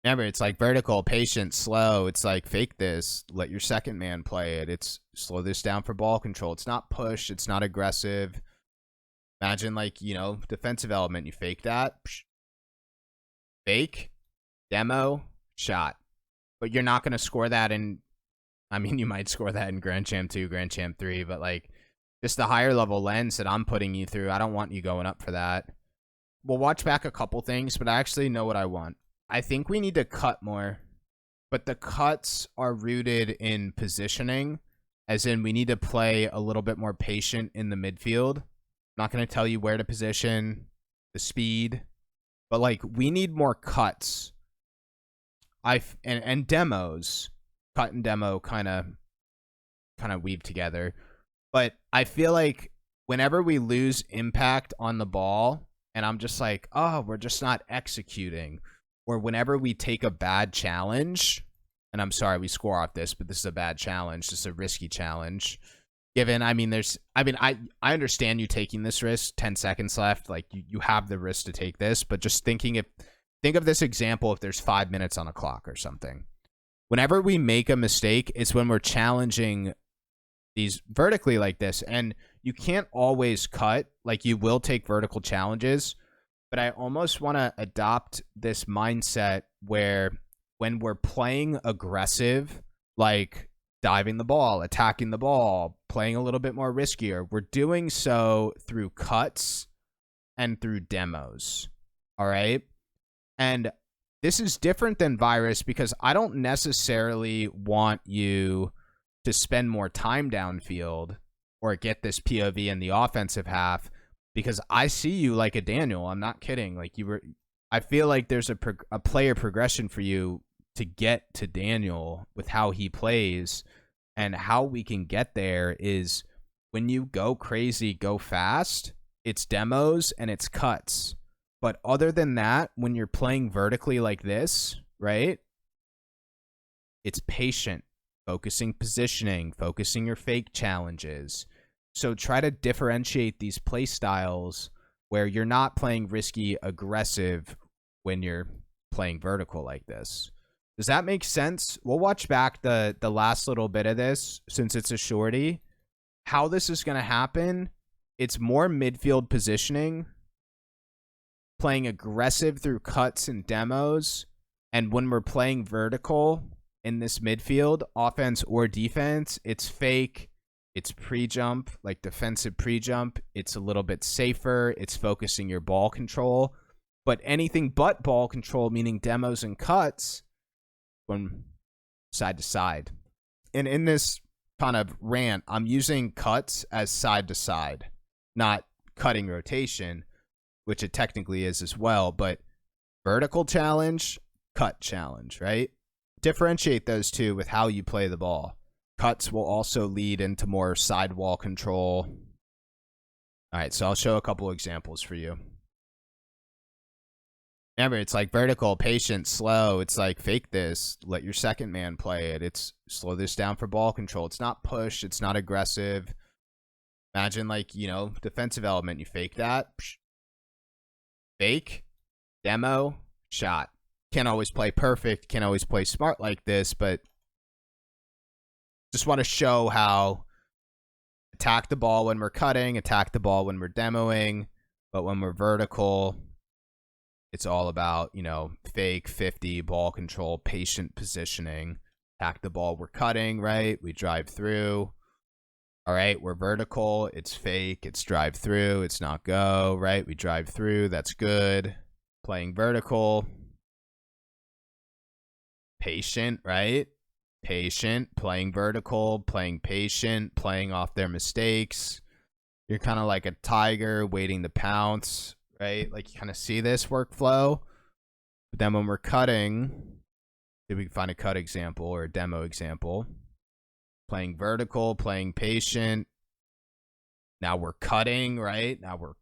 Remember, it's like vertical, patient, slow. It's like fake this, let your second man play it. It's slow this down for ball control. It's not push, it's not aggressive. Imagine like, defensive element. You fake that, fake, demo, shot. But you're not going to score that in, I mean, you might score that in Grand Champ 2, Grand Champ 3, but like just the higher level lens that I'm putting you through, I don't want you going up for that. We'll watch back a couple things, but I actually know what I want. I think we need to cut more, but the cuts are rooted in positioning, as in we need to play a little bit more patient in the midfield. I'm not going to tell you where to position, the speed, but like we need more cuts. And demos, cut and demo kind of weave together. But I feel like whenever we lose impact on the ball, and I'm just like, oh, we're just not executing, or whenever we take a bad challenge, and I'm sorry we score off this, but this is a bad challenge, just a risky challenge. Given, I understand you taking this risk, 10 seconds left, like you have the risk to take this, but just think of this example if there's 5 minutes on the clock or something. Whenever we make a mistake, it's when we're challenging these vertically like this, and you can't always cut. Like you will take vertical challenges, but I almost want to adopt this mindset where when we're playing aggressive, like diving the ball, attacking the ball, playing a little bit more riskier, we're doing so through cuts and through demos. All right. And this is different than Virus because I don't necessarily want you to spend more time downfield or get this POV in the offensive half, because I see you like a Daniel. I'm not kidding. Like I feel like there's a player progression for you to get to Daniel with how he plays, and how we can get there is when you go crazy, go fast, it's demos and it's cuts. But other than that, when you're playing vertically like this, right, it's patient, focusing positioning, focusing your fake challenges. So try to differentiate these play styles where you're not playing risky, aggressive when you're playing vertical like this. Does that make sense? We'll watch back the last little bit of this since it's a shorty. How this is going to happen, it's more midfield positioning, playing aggressive through cuts and demos. And when we're playing vertical in this midfield, offense or defense, it's fake, it's pre-jump, like defensive pre-jump. It's a little bit safer. It's focusing your ball control. But anything but ball control, meaning demos and cuts, when side to side. And in this kind of rant, I'm using cuts as side to side, not cutting rotation, which it technically is as well, but vertical challenge, cut challenge, right? Differentiate those two with how you play the ball. Cuts will also lead into more sidewall control. All right, so I'll show a couple examples for you. Remember, it's like vertical, patient, slow. It's like fake this, let your second man play it. It's slow this down for ball control. It's not push, it's not aggressive. Imagine like, defensive element. You fake that, fake, demo, shot. Can't always play perfect, can't always play smart like this, but just want to show how attack the ball when we're cutting, attack the ball when we're demoing, but when we're vertical, it's all about, fake, 50, ball control, patient positioning. Attack the ball, we're cutting, right? We drive through. All right, we're vertical, it's fake, it's drive through, it's not go, right? We drive through, that's good. Playing vertical. Patient, right? Patient, playing vertical, playing patient, playing off their mistakes. You're kind of like a tiger waiting to pounce, right? Like you kind of see this workflow. But then when we're cutting, see if we can find a cut example or a demo example. Playing vertical, playing patient. Now we're cutting, right? Now we're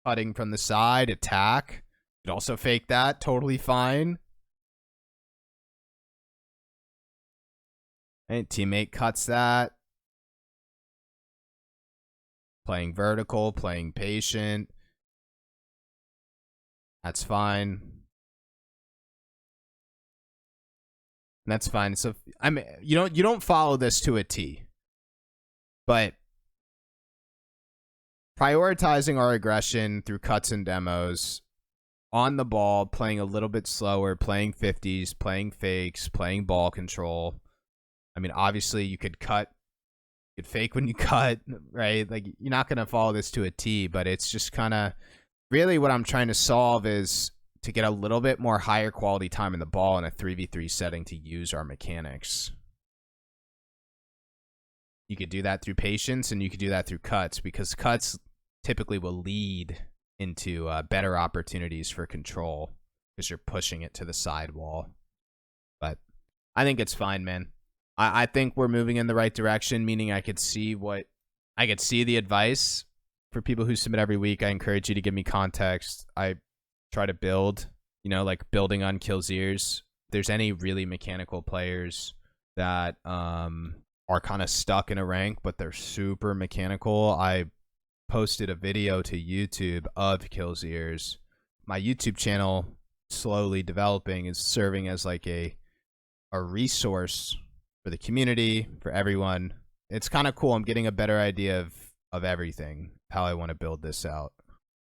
cutting from the side, attack. You could also fake that, totally fine. Right, teammate cuts that. Playing vertical, playing patient. That's fine. And that's fine. So I mean, you don't follow this to a T, but prioritizing our aggression through cuts and demos, on the ball, playing a little bit slower, playing 50s, playing fakes, playing ball control. I mean, obviously you could cut, you could fake when you cut, right? Like, you're not going to follow this to a T, but it's just kind of really what I'm trying to solve is to get a little bit more higher quality time in the ball in a 3v3 setting to use our mechanics. You could do that through patience, and you could do that through cuts, because cuts typically will lead into better opportunities for control because you're pushing it to the sidewall. But I think it's fine, man. I think we're moving in the right direction, meaning I could see the advice for people who submit every week. I encourage you to give me context. I try to build, like building on Kill's ears. If there's any really mechanical players that are kind of stuck in a rank, but they're super mechanical, I posted a video to YouTube of Kill's ears. My YouTube channel, slowly developing, is serving as like a resource for the community, for everyone. It's kind of cool. I'm getting a better idea of everything, how I want to build this out.